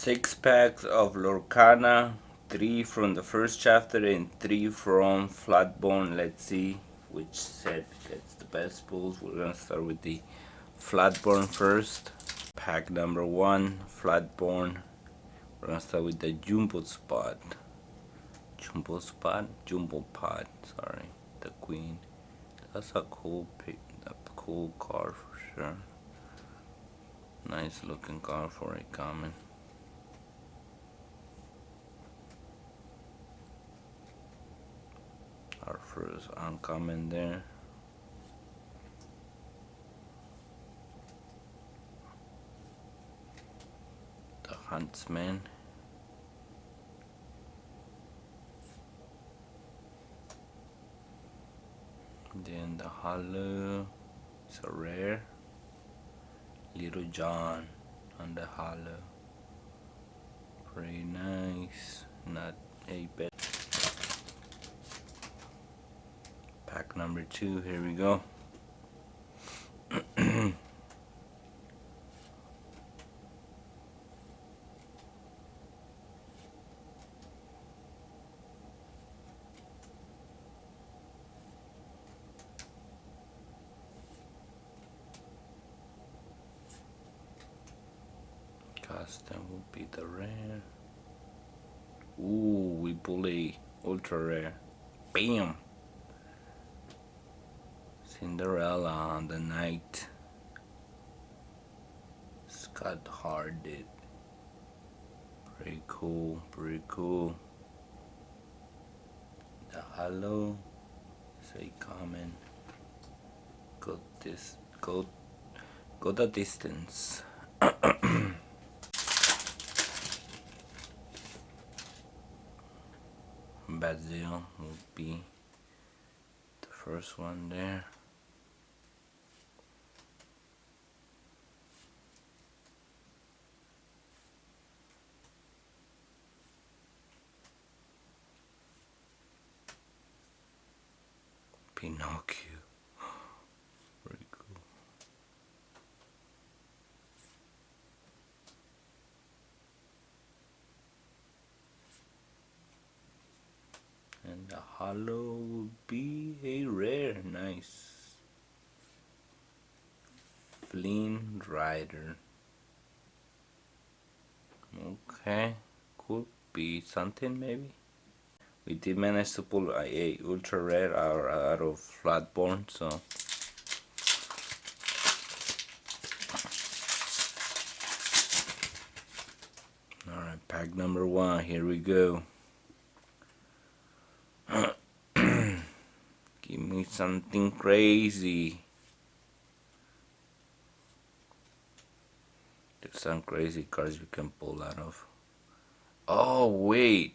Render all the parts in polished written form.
6 packs of Lorcana, 3 from the first chapter and 3 from Floodborn. Let's see which set gets the best pulls. We're gonna start with the Floodborn first. Pack number 1, Floodborn. We're gonna start with the Jumbo Spot. Jumbo Pod, sorry. The Queen. That's a cool pick, a cool card for sure. Nice looking card for a common. Our first uncommon there. The Huntsman. Then the Hollow. It's a rare. Little John on the Hollow. Pretty nice. Not a bad. Pack number 2, here we go. Custom will be the rare. Ooh, we pull a ultra rare. Bam! Cinderella on the night. Scott Harded. Pretty cool, pretty cool. The Hollow is a common. Go the distance. Basil will be the first one there. Pinocchio. Very cool. And the Hollow will be a rare. Nice. Flynn Rider. Okay. Could be something maybe. We did manage to pull a ultra rare out of Floodborn, so alright, pack number 1, here we go. Give me something crazy. There's some crazy cards you can pull out of. Oh wait.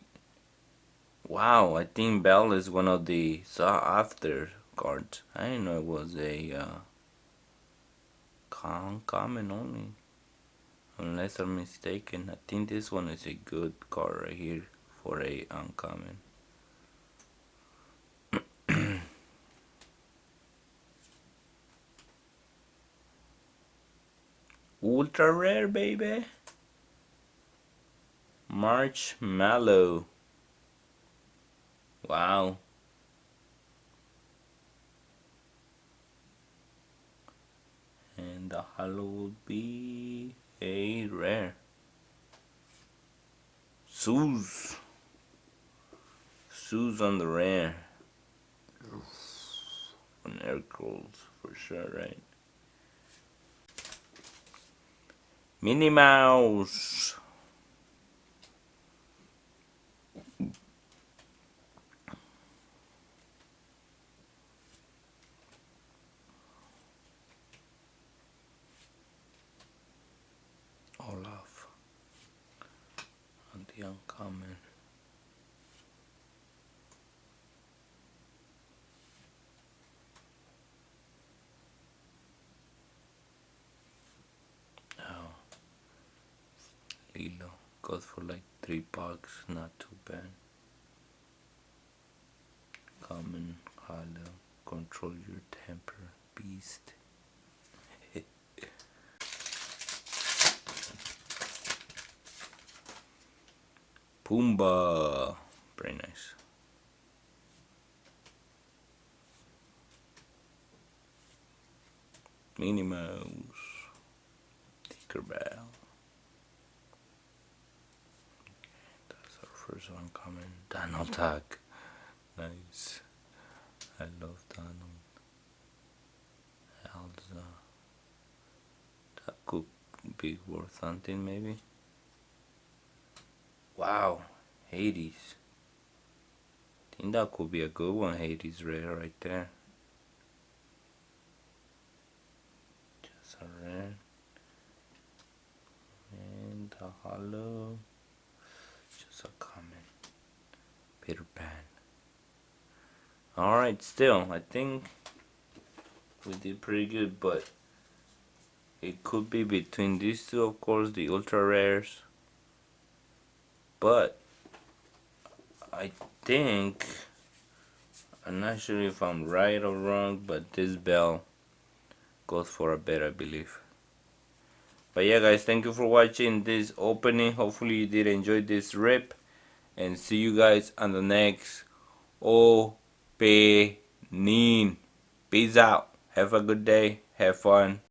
Wow, I think Bell is one of the sought after cards. I didn't know it was a common only. Unless I'm mistaken. I think this one is a good card right here for a uncommon. Ultra rare, baby. Marshmallow. Wow. And the Hollow will be a rare. Suze on the rare. On air curls for sure, right? Minnie Mouse. Olaf on the uncommon. Oh, Lilo goes for like $3, not too bad. Common, Hollow, control your temper, beast. Pumbaa. Very nice. Minnie Mouse. Tinkerbell. That's our first one coming. Donald Duck. Nice. I love Donald. Elsa. That could be worth hunting maybe. Wow. Hades. Think that could be a good one. Hades rare right there. Just a rare. And a hollow. Just a common. Peter Pan. Alright, still, I think we did pretty good, but it could be between these two, of course, the ultra rares. But I think, I'm not sure if I'm right or wrong, but this bell goes for a bet, I believe. But yeah, guys, thank you for watching this opening. Hopefully you did enjoy this rip, and see you guys on the next opening. Peace out. Have a good day. Have fun.